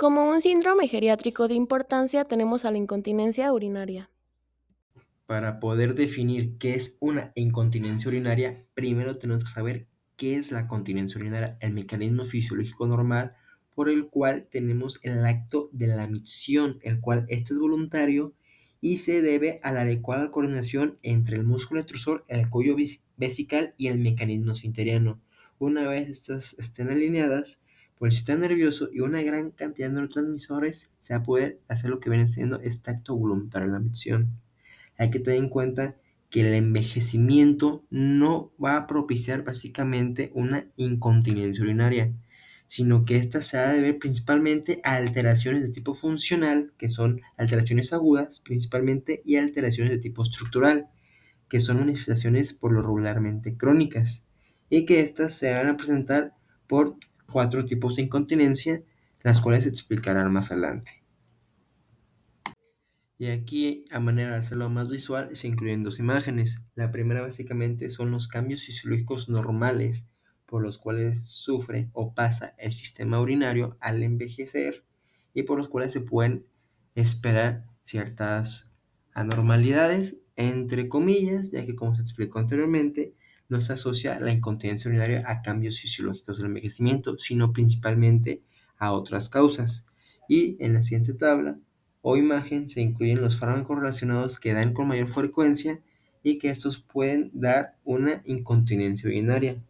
Como un síndrome geriátrico de importancia tenemos a la incontinencia urinaria. Para poder definir qué es una incontinencia urinaria, primero tenemos que saber qué es la continencia urinaria, el mecanismo fisiológico normal por el cual tenemos el acto de la micción, el cual este es voluntario y se debe a la adecuada coordinación entre el músculo extrusor, el cuello vesical y el mecanismo esfinteriano. Una vez estas estén alineadas, por el sistema nervioso y una gran cantidad de neurotransmisores, se va a poder hacer lo que viene siendo este acto voluntario de la micción. Hay que tener en cuenta que el envejecimiento no va a propiciar básicamente una incontinencia urinaria, sino que esta se ha de ver principalmente a alteraciones de tipo funcional, que son alteraciones agudas principalmente, y alteraciones de tipo estructural, que son manifestaciones por lo regularmente crónicas, y que estas se van a presentar por 4 tipos de incontinencia, las cuales se explicarán más adelante. Y aquí, a manera de hacerlo más visual, se incluyen dos imágenes. La primera básicamente son los cambios fisiológicos normales por los cuales sufre o pasa el sistema urinario al envejecer y por los cuales se pueden esperar ciertas anormalidades, entre comillas, ya que como se explicó anteriormente, no se asocia la incontinencia urinaria a cambios fisiológicos del envejecimiento, sino principalmente a otras causas. Y en la siguiente tabla o imagen se incluyen los fármacos relacionados que dan con mayor frecuencia y que estos pueden dar una incontinencia urinaria.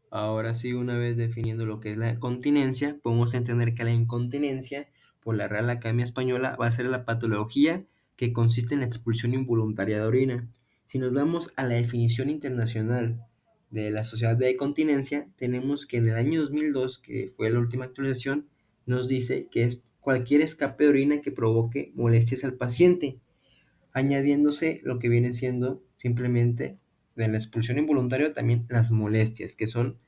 Ahora sí, una vez definiendo lo que es la continencia, podemos entender que la incontinencia, por la Real Academia Española, va a ser la patología que consiste en la expulsión involuntaria de orina. Si nos vamos a la definición internacional de la Sociedad de Continencia, tenemos que en el año 2002, que fue la última actualización, nos dice que es cualquier escape de orina que provoque molestias al paciente, añadiéndose lo que viene siendo simplemente de la expulsión involuntaria también las molestias, que son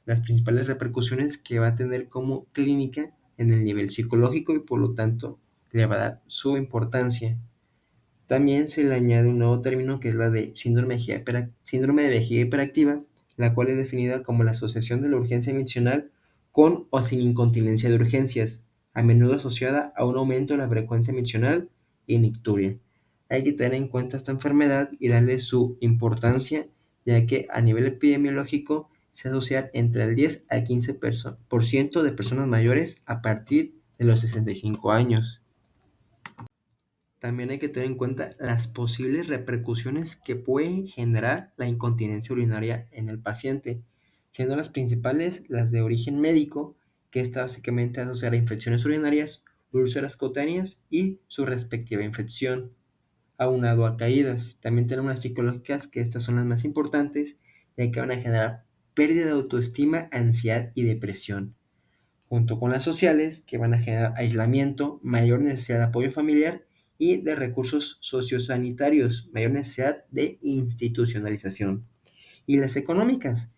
las principales repercusiones que va a tener como clínica en el nivel psicológico y por lo tanto le va a dar su importancia. También se le añade un nuevo término que es la de síndrome de vejiga hiperactiva, la cual es definida como la asociación de la urgencia miccional con o sin incontinencia de urgencias, a menudo asociada a un aumento de la frecuencia miccional y nicturia. Hay que tener en cuenta esta enfermedad y darle su importancia, ya que a nivel epidemiológico se asocia entre el 10 al 15% de personas mayores a partir de los 65 años. También hay que tener en cuenta las posibles repercusiones que puede generar la incontinencia urinaria en el paciente, siendo las principales las de origen médico, que está básicamente asociada a infecciones urinarias, úlceras cutáneas y su respectiva infección, aunado a caídas. También tenemos las psicológicas, que estas son las más importantes, ya que van a generar pérdida de autoestima, ansiedad y depresión, junto con las sociales, que van a generar aislamiento, mayor necesidad de apoyo familiar y de recursos sociosanitarios, mayor necesidad de institucionalización. Y las económicas,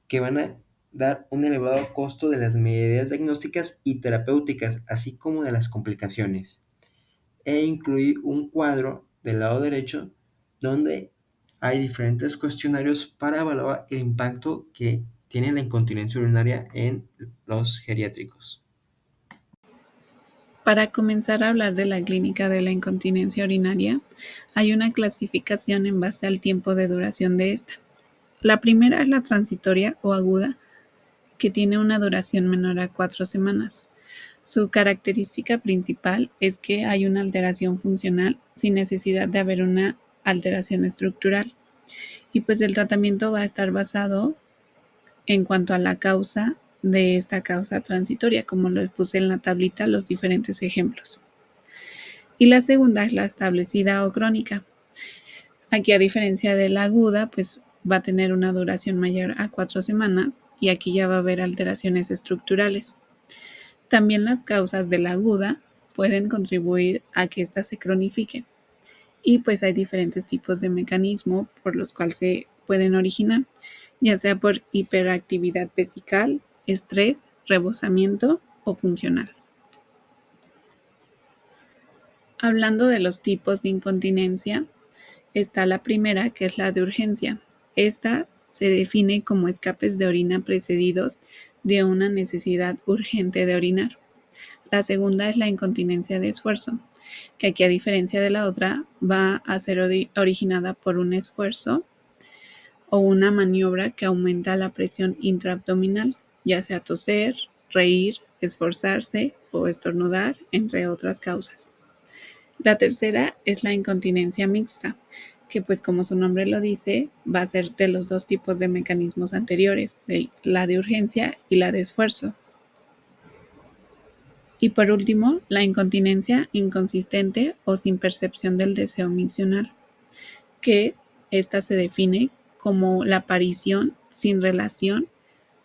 que van a dar un elevado costo de las medidas diagnósticas y terapéuticas, así como de las complicaciones. E incluir un cuadro del lado derecho donde hay diferentes cuestionarios para evaluar el impacto que tiene la incontinencia urinaria en los geriátricos. Para comenzar a hablar de la clínica de la incontinencia urinaria, hay una clasificación en base al tiempo de duración de esta. La primera es la transitoria o aguda, que tiene una duración menor a 4 semanas. Su característica principal es que hay una alteración funcional sin necesidad de haber una alteración estructural. Y pues el tratamiento va a estar basado en cuanto a la causa de esta causa transitoria, como lo puse en la tablita los diferentes ejemplos. Y la segunda es la establecida o crónica. Aquí, a diferencia de la aguda, pues va a tener una duración mayor a 4 semanas y aquí ya va a haber alteraciones estructurales. También las causas de la aguda pueden contribuir a que ésta se cronifique y pues hay diferentes tipos de mecanismos por los cuales se pueden originar, ya sea por hiperactividad vesical, estrés, rebosamiento o funcional. Hablando de los tipos de incontinencia, está la primera, que es la de urgencia. Esta se define como escapes de orina precedidos de una necesidad urgente de orinar. La segunda es la incontinencia de esfuerzo, que aquí, a diferencia de la otra, va a ser originada por un esfuerzo o una maniobra que aumenta la presión intraabdominal, ya sea toser, reír, esforzarse o estornudar, entre otras causas. La tercera es la incontinencia mixta, que pues como su nombre lo dice, va a ser de los dos tipos de mecanismos anteriores, la de urgencia y la de esfuerzo. Y por último, la incontinencia inconsistente o sin percepción del deseo miccional, que esta se define como la aparición sin relación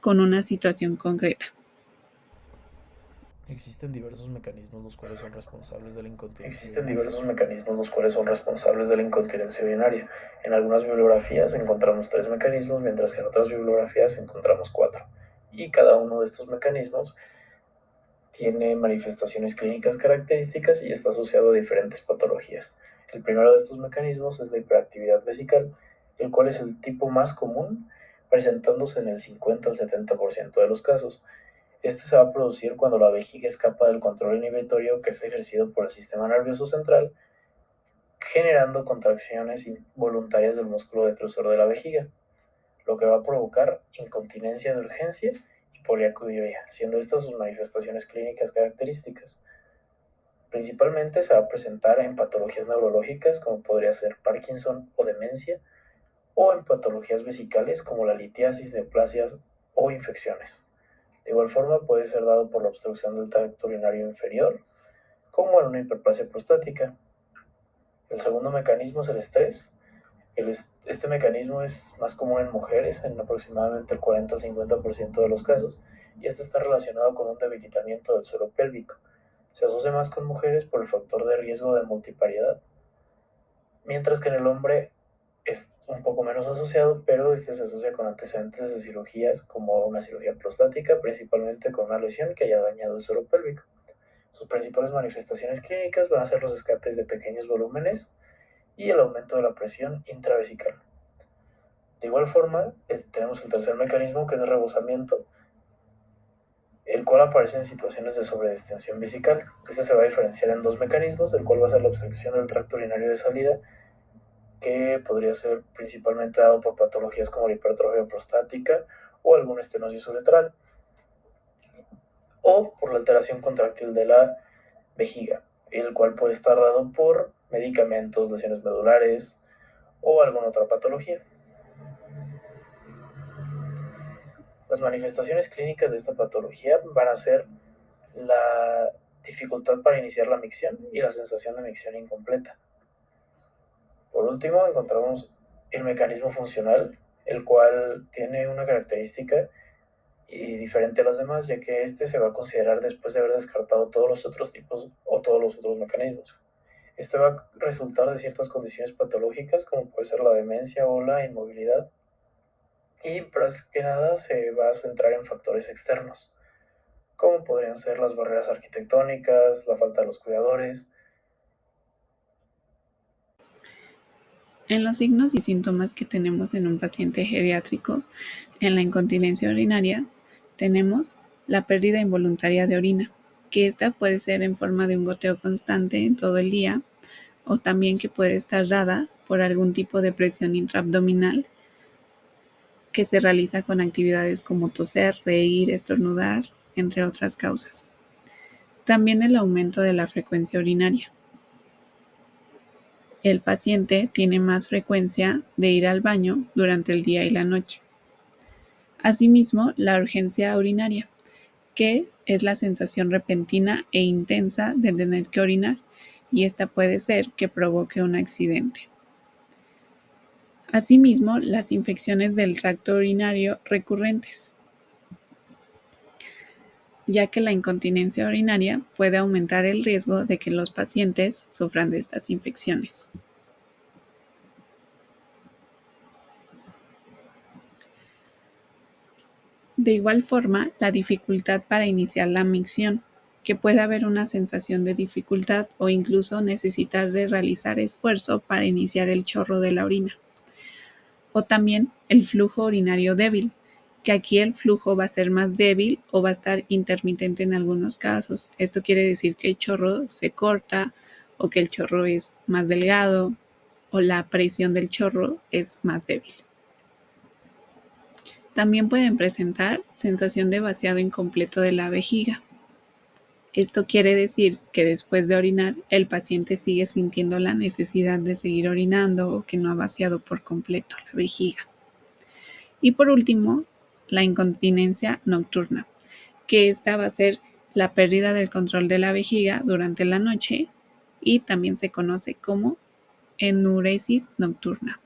con una situación concreta. Existen diversos mecanismos los cuales son responsables de la incontinencia urinaria. En algunas bibliografías encontramos 3 mecanismos, mientras que en otras bibliografías encontramos 4. Y cada uno de estos mecanismos tiene manifestaciones clínicas características y está asociado a diferentes patologías. El primero de estos mecanismos es la hiperactividad vesical, el cual es el tipo más común, presentándose en el 50 al 70% de los casos. Este se va a producir cuando la vejiga escapa del control inhibitorio que es ejercido por el sistema nervioso central, generando contracciones involuntarias del músculo detrusor de la vejiga, lo que va a provocar incontinencia de urgencia y poliacudia, siendo estas sus manifestaciones clínicas características. Principalmente se va a presentar en patologías neurológicas como podría ser Parkinson o demencia, o en patologías vesicales como la litiasis, neoplasias o infecciones. De igual forma puede ser dado por la obstrucción del tracto urinario inferior, como en una hiperplasia prostática. El segundo mecanismo es el estrés. Este mecanismo es más común en mujeres, en aproximadamente el 40 al 50% de los casos, y este está relacionado con un debilitamiento del suelo pélvico. Se asocia más con mujeres por el factor de riesgo de multipariedad, mientras que en el hombre es un poco menos asociado, pero este se asocia con antecedentes de cirugías como una cirugía prostática, principalmente con una lesión que haya dañado el suelo pélvico. Sus principales manifestaciones clínicas van a ser los escapes de pequeños volúmenes y el aumento de la presión intravesical. De igual forma, tenemos el tercer mecanismo, que es el rebosamiento, el cual aparece en situaciones de sobredistensión vesical. Este se va a diferenciar en 2 mecanismos, el cual va a ser la obstrucción del tracto urinario de salida, que podría ser principalmente dado por patologías como la hipertrofia prostática o alguna estenosis uretral, o por la alteración contráctil de la vejiga, el cual puede estar dado por medicamentos, lesiones medulares o alguna otra patología. Las manifestaciones clínicas de esta patología van a ser la dificultad para iniciar la micción y la sensación de micción incompleta. Por último, encontramos el mecanismo funcional, el cual tiene una característica diferente a las demás, ya que este se va a considerar después de haber descartado todos los otros tipos o todos los otros mecanismos. Este va a resultar de ciertas condiciones patológicas, como puede ser la demencia o la inmovilidad, y más que nada se va a centrar en factores externos, como podrían ser las barreras arquitectónicas, la falta de los cuidadores. En los signos y síntomas que tenemos en un paciente geriátrico en la incontinencia urinaria, tenemos la pérdida involuntaria de orina, que esta puede ser en forma de un goteo constante en todo el día, o también que puede estar dada por algún tipo de presión intraabdominal que se realiza con actividades como toser, reír, estornudar, entre otras causas. También el aumento de la frecuencia urinaria. El paciente tiene más frecuencia de ir al baño durante el día y la noche. Asimismo, la urgencia urinaria, que es la sensación repentina e intensa de tener que orinar, y esta puede ser que provoque un accidente. Asimismo, las infecciones del tracto urinario recurrentes, ya que la incontinencia urinaria puede aumentar el riesgo de que los pacientes sufran de estas infecciones. De igual forma, la dificultad para iniciar la micción, que puede haber una sensación de dificultad o incluso necesitar de realizar esfuerzo para iniciar el chorro de la orina. O también el flujo urinario débil, que aquí el flujo va a ser más débil o va a estar intermitente en algunos casos. Esto quiere decir que el chorro se corta o que el chorro es más delgado o la presión del chorro es más débil. También pueden presentar sensación de vaciado incompleto de la vejiga. Esto quiere decir que después de orinar el paciente sigue sintiendo la necesidad de seguir orinando o que no ha vaciado por completo la vejiga. Y por último, la incontinencia nocturna, que esta va a ser la pérdida del control de la vejiga durante la noche y también se conoce como enuresis nocturna.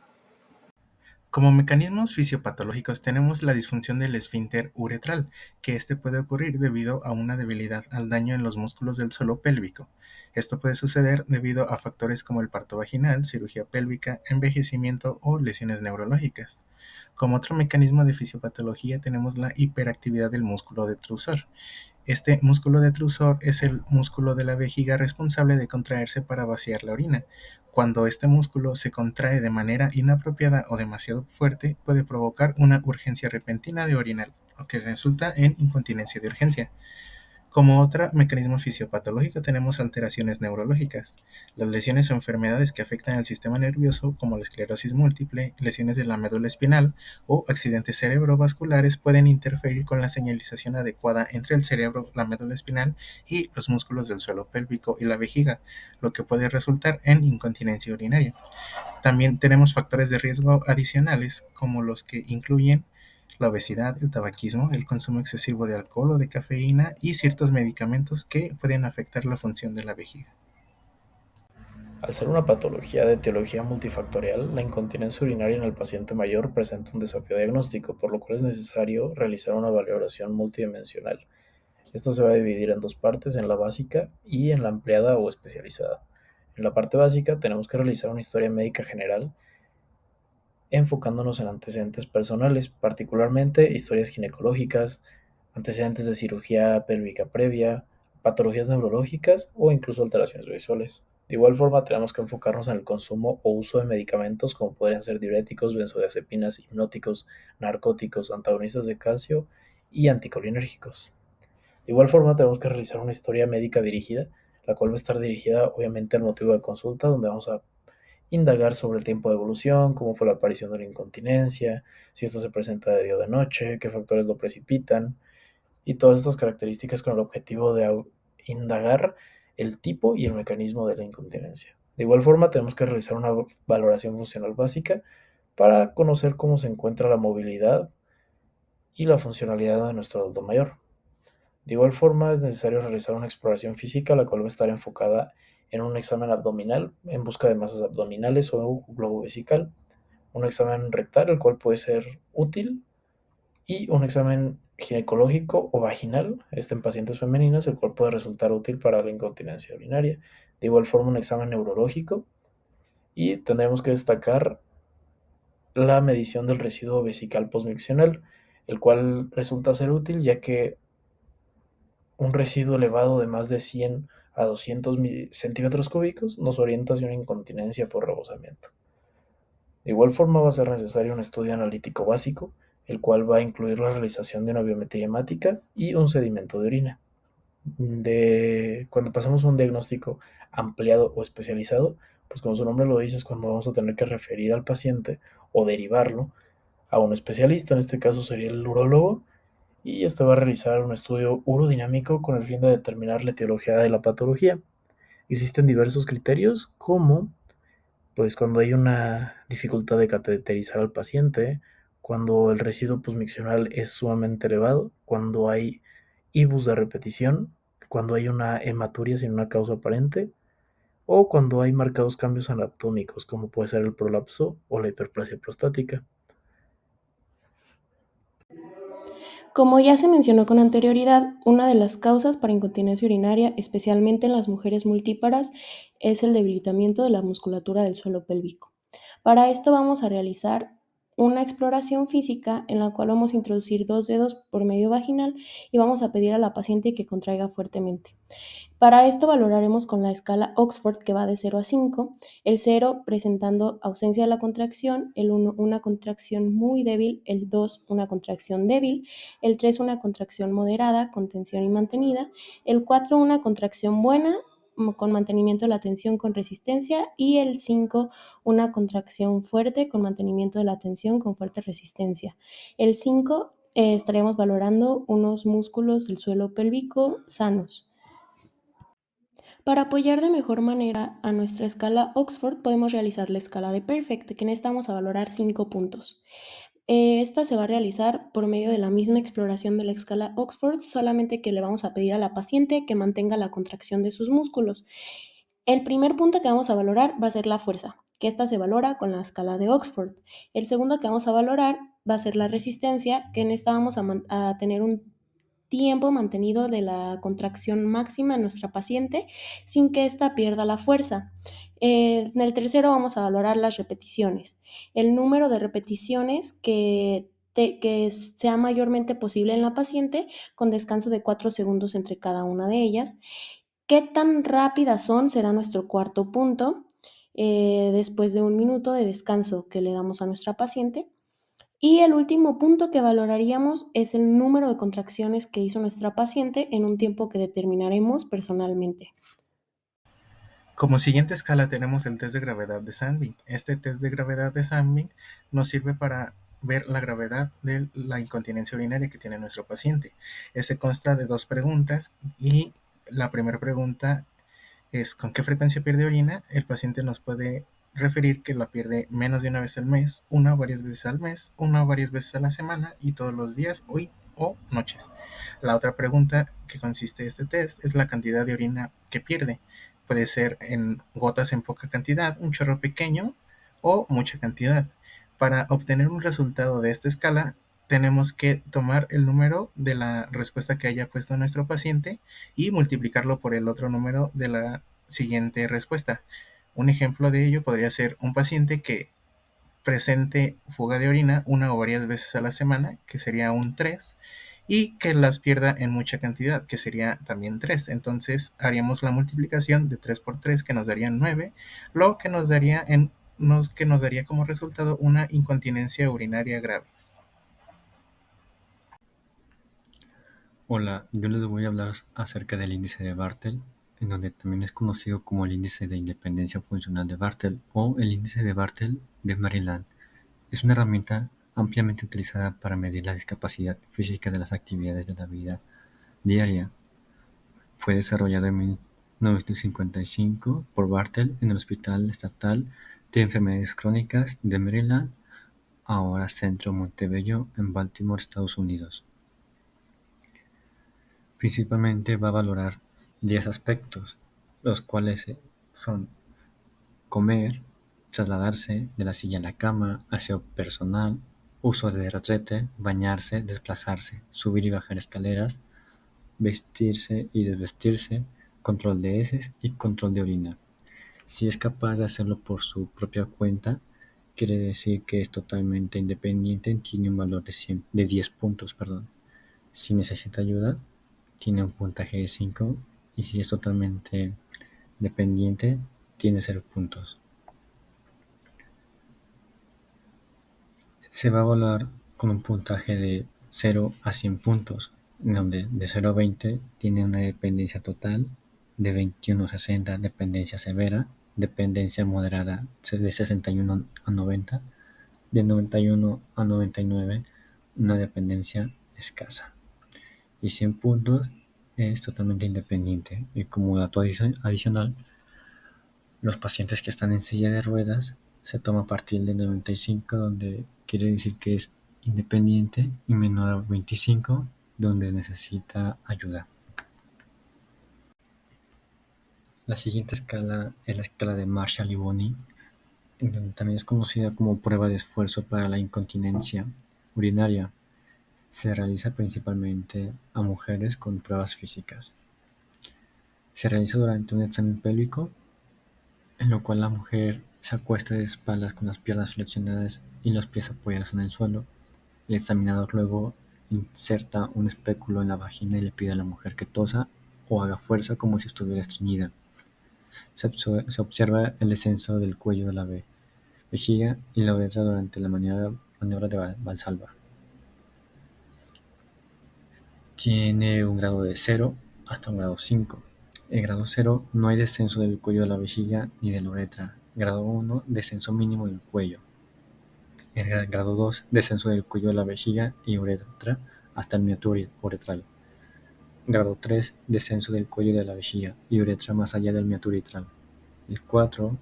Como mecanismos fisiopatológicos tenemos la disfunción del esfínter uretral, que puede ocurrir debido a una debilidad al daño en los músculos del suelo pélvico. Esto puede suceder debido a factores como el parto vaginal, cirugía pélvica, envejecimiento o lesiones neurológicas. Como otro mecanismo de fisiopatología tenemos la hiperactividad del músculo detrusor. Este músculo detrusor es el músculo de la vejiga responsable de contraerse para vaciar la orina. Cuando este músculo se contrae de manera inapropiada o demasiado fuerte, puede provocar una urgencia repentina de orinar, lo que resulta en incontinencia de urgencia. Como otro mecanismo fisiopatológico tenemos alteraciones neurológicas. Las lesiones o enfermedades que afectan al sistema nervioso, como la esclerosis múltiple, lesiones de la médula espinal o accidentes cerebrovasculares pueden interferir con la señalización adecuada entre el cerebro, la médula espinal y los músculos del suelo pélvico y la vejiga, lo que puede resultar en incontinencia urinaria. También tenemos factores de riesgo adicionales, como los que incluyen la obesidad, el tabaquismo, el consumo excesivo de alcohol o de cafeína y ciertos medicamentos que pueden afectar la función de la vejiga. Al ser una patología de etiología multifactorial, la incontinencia urinaria en el paciente mayor presenta un desafío diagnóstico, por lo cual es necesario realizar una valoración multidimensional. Esta se va a dividir en dos partes, en la básica y en la ampliada o especializada. En la parte básica tenemos que realizar una historia médica general, enfocándonos en antecedentes personales, particularmente historias ginecológicas, antecedentes de cirugía pélvica previa, patologías neurológicas o incluso alteraciones visuales. De igual forma, tenemos que enfocarnos en el consumo o uso de medicamentos como podrían ser diuréticos, benzodiazepinas, hipnóticos, narcóticos, antagonistas de calcio y anticolinérgicos. De igual forma, tenemos que realizar una historia médica dirigida, la cual va a estar dirigida obviamente al motivo de consulta, donde vamos a indagar sobre el tiempo de evolución, cómo fue la aparición de la incontinencia, si esta se presenta de día o de noche, qué factores lo precipitan, y todas estas características con el objetivo de indagar el tipo y el mecanismo de la incontinencia. De igual forma, tenemos que realizar una valoración funcional básica para conocer cómo se encuentra la movilidad y la funcionalidad de nuestro adulto mayor. De igual forma, es necesario realizar una exploración física, la cual va a estar enfocada en un examen abdominal en busca de masas abdominales o globo vesical, un examen rectal, el cual puede ser útil, y un examen ginecológico o vaginal, en pacientes femeninas, el cual puede resultar útil para la incontinencia urinaria. De igual forma, un examen neurológico, y tendremos que destacar la medición del residuo vesical posmiccional, el cual resulta ser útil ya que un residuo elevado de más de 100 a 200 centímetros cúbicos nos orienta hacia una incontinencia por rebosamiento. De igual forma va a ser necesario un estudio analítico básico, el cual va a incluir la realización de una biometría hemática y un sedimento de orina. Cuando pasamos a un diagnóstico ampliado o especializado, pues como su nombre lo dice, es cuando vamos a tener que referir al paciente o derivarlo a un especialista, en este caso sería el urólogo, y este va a realizar un estudio urodinámico con el fin de determinar la etiología de la patología. Existen diversos criterios como pues cuando hay una dificultad de cateterizar al paciente, cuando el residuo posmiccional es sumamente elevado, cuando hay IBUs de repetición, cuando hay una hematuria sin una causa aparente o cuando hay marcados cambios anatómicos como puede ser el prolapso o la hiperplasia prostática. Como ya se mencionó con anterioridad, una de las causas para incontinencia urinaria, especialmente en las mujeres multíparas, es el debilitamiento de la musculatura del suelo pélvico. Para esto vamos a realizar una exploración física en la cual vamos a introducir 2 dedos por medio vaginal y vamos a pedir a la paciente que contraiga fuertemente. Para esto valoraremos con la escala Oxford, que va de 0 a 5, el 0 presentando ausencia de la contracción, el 1 una contracción muy débil, el 2 una contracción débil, el 3 una contracción moderada con tensión y mantenida, el 4 una contracción buena con mantenimiento de la tensión con resistencia y el 5 una contracción fuerte con mantenimiento de la tensión con fuerte resistencia. El 5 estaríamos valorando unos músculos del suelo pélvico sanos. Para apoyar de mejor manera a nuestra escala Oxford, podemos realizar la escala de Perfect, que en esta vamos a valorar 5 puntos. Esta se va a realizar por medio de la misma exploración de la escala Oxford, solamente que le vamos a pedir a la paciente que mantenga la contracción de sus músculos. El primer punto que vamos a valorar va a ser la fuerza, que esta se valora con la escala de Oxford. El segundo que vamos a valorar va a ser la resistencia, que en esta vamos a tener un tiempo mantenido de la contracción máxima en nuestra paciente sin que ésta pierda la fuerza. En el tercero vamos a valorar las repeticiones, el número de repeticiones que sea mayormente posible en la paciente con descanso de 4 segundos entre cada una de ellas. ¿Qué tan rápidas son? Será nuestro cuarto punto, después de 1 minuto de descanso que le damos a nuestra paciente. Y el último punto que valoraríamos es el número de contracciones que hizo nuestra paciente en un tiempo que determinaremos personalmente. Como siguiente escala tenemos el test de gravedad de Sandvik. Este test de gravedad de Sandvik nos sirve para ver la gravedad de la incontinencia urinaria que tiene nuestro paciente. Este consta de 2 preguntas y la primera pregunta es ¿con qué frecuencia pierde orina? El paciente nos puede referir que la pierde menos de una vez al mes, una o varias veces al mes, una o varias veces a la semana y todos los días o noches. La otra pregunta que consiste este test es la cantidad de orina que pierde. Puede ser en gotas en poca cantidad, un chorro pequeño o mucha cantidad. Para obtener un resultado de esta escala, tenemos que tomar el número de la respuesta que haya puesto nuestro paciente y multiplicarlo por el otro número de la siguiente respuesta. Un ejemplo de ello podría ser un paciente que presente fuga de orina una o varias veces a la semana, que sería un 3, y que las pierda en mucha cantidad, que sería también 3. Entonces haríamos la multiplicación de 3 por 3, que nos daría 9, lo que nos daría como resultado una incontinencia urinaria grave. Hola, yo les voy a hablar acerca del índice de Bartel, en donde también es conocido como el índice de independencia funcional de Bartel o el índice de Bartel de Maryland. Es una herramienta ampliamente utilizada para medir la discapacidad física de las actividades de la vida diaria. Fue desarrollado en 1955 por Bartel en el Hospital Estatal de Enfermedades Crónicas de Maryland, ahora Centro Montebello, en Baltimore, Estados Unidos. Principalmente va a valorar 10 aspectos, los cuales son comer, trasladarse de la silla a la cama, aseo personal, uso de retrete, bañarse, desplazarse, subir y bajar escaleras, vestirse y desvestirse, control de heces y control de orina. Si es capaz de hacerlo por su propia cuenta, quiere decir que es totalmente independiente y tiene un valor de 10 puntos. Si necesita ayuda, tiene un puntaje de 5 y si es totalmente dependiente, tiene 0 puntos. Se va a evaluar con un puntaje de 0 a 100 puntos, en donde de 0 a 20 tiene una dependencia total, de 21 a 60 dependencia severa, dependencia moderada de 61 a 90, de 91 a 99 una dependencia escasa. Y 100 puntos es totalmente independiente. Y como dato adicional, los pacientes que están en silla de ruedas se toma a partir de 95, donde quiere decir que es independiente, y menor a 25, donde necesita ayuda. La siguiente escala es la escala de Marshall y Bonney, en donde también es conocida como prueba de esfuerzo para la incontinencia urinaria. Se realiza principalmente a mujeres con pruebas físicas. Se realiza durante un examen pélvico, en lo cual la mujer Se acuesta de espaldas con las piernas flexionadas y los pies apoyados en el suelo. El examinador luego inserta un espéculo en la vagina y le pide a la mujer que tosa o haga fuerza como si estuviera estreñida. Se observa el descenso del cuello de la vejiga y la uretra durante la maniobra de Valsalva. Tiene un grado de 0 hasta un grado 5. En grado 0 no hay descenso del cuello de la vejiga ni de la uretra. Grado 1, descenso mínimo del cuello. En grado 2, descenso del cuello de la vejiga y uretra hasta el miato uretral. Grado 3, descenso del cuello de la vejiga y uretra más allá del miato uretral. El 4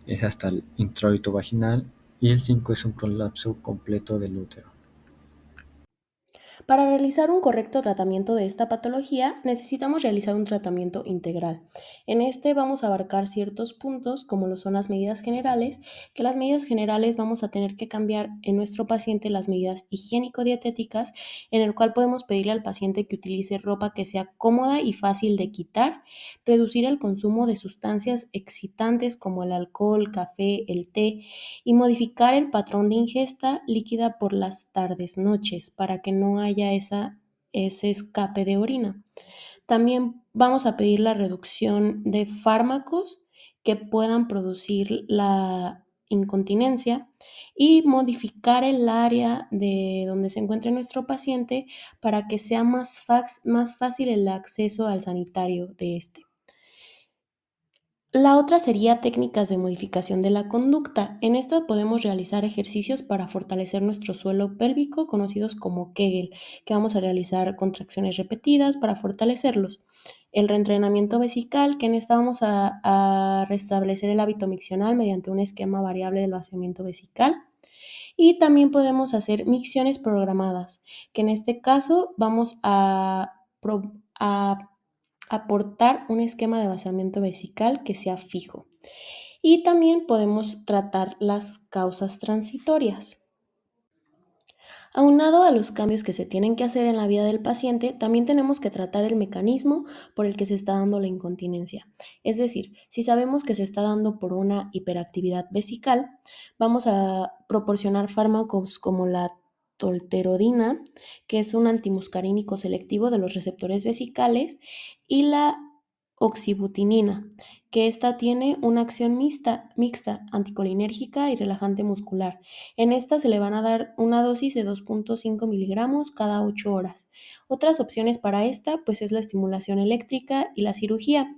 es hasta el introito vaginal y el 5 es un prolapso completo del útero. Para realizar un correcto tratamiento de esta patología, necesitamos realizar un tratamiento integral. En este vamos a abarcar ciertos puntos, como lo son las medidas generales, que las medidas generales vamos a tener que cambiar en nuestro paciente las medidas higiénico-dietéticas, en el cual podemos pedirle al paciente que utilice ropa que sea cómoda y fácil de quitar, reducir el consumo de sustancias excitantes como el alcohol, café, el té, y modificar el patrón de ingesta líquida por las tardes-noches para que no haya ese escape de orina. También vamos a pedir la reducción de fármacos que puedan producir la incontinencia y modificar el área de donde se encuentre nuestro paciente para que sea más fácil el acceso al sanitario de este. La otra sería técnicas de modificación de la conducta. En esta podemos realizar ejercicios para fortalecer nuestro suelo pélvico, conocidos como Kegel, que vamos a realizar contracciones repetidas para fortalecerlos. El reentrenamiento vesical, que en esta vamos a restablecer el hábito miccional mediante un esquema variable del vaciamiento vesical. Y también podemos hacer micciones programadas, que en este caso vamos a aportar un esquema de vaciamiento vesical que sea fijo. Y también podemos tratar las causas transitorias. Aunado a los cambios que se tienen que hacer en la vida del paciente, también tenemos que tratar el mecanismo por el que se está dando la incontinencia. Es decir, si sabemos que se está dando por una hiperactividad vesical, vamos a proporcionar fármacos como la tolterodina, que es un antimuscarínico selectivo de los receptores vesicales, y la oxibutinina, que esta tiene una acción mixta, anticolinérgica y relajante muscular. En esta se le van a dar una dosis de 2.5 miligramos cada 8 horas. Otras opciones para esta pues es la estimulación eléctrica y la cirugía.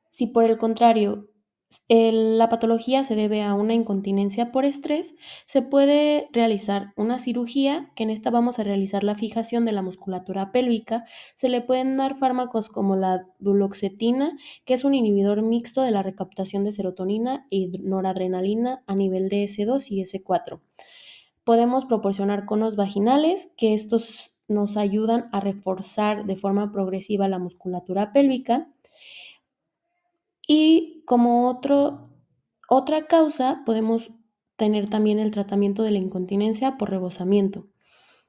Si por el contrario la patología se debe a una incontinencia por estrés, se puede realizar una cirugía, que en esta vamos a realizar la fijación de la musculatura pélvica. Se le pueden dar fármacos como la duloxetina, que es un inhibidor mixto de la recaptación de serotonina y noradrenalina a nivel de S2 y S4. Podemos proporcionar conos vaginales, que estos nos ayudan a reforzar de forma progresiva la musculatura pélvica. Y como otra causa, podemos tener también el tratamiento de la incontinencia por rebosamiento.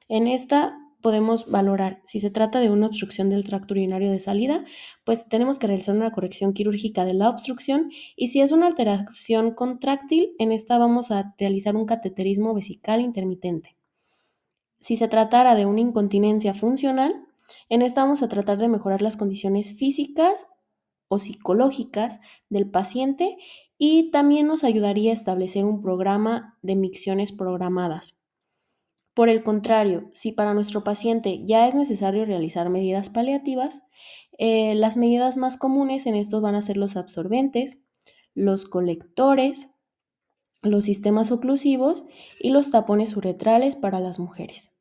En esta podemos valorar si se trata de una obstrucción del tracto urinario de salida, pues tenemos que realizar una corrección quirúrgica de la obstrucción, y si es una alteración contráctil, en esta vamos a realizar un cateterismo vesical intermitente. Si se tratara de una incontinencia funcional, en esta vamos a tratar de mejorar las condiciones físicas o psicológicas del paciente, y también nos ayudaría a establecer un programa de micciones programadas. Por el contrario, si para nuestro paciente ya es necesario realizar medidas paliativas, las medidas más comunes en estos van a ser los absorbentes, los colectores, los sistemas oclusivos y los tapones uretrales para las mujeres.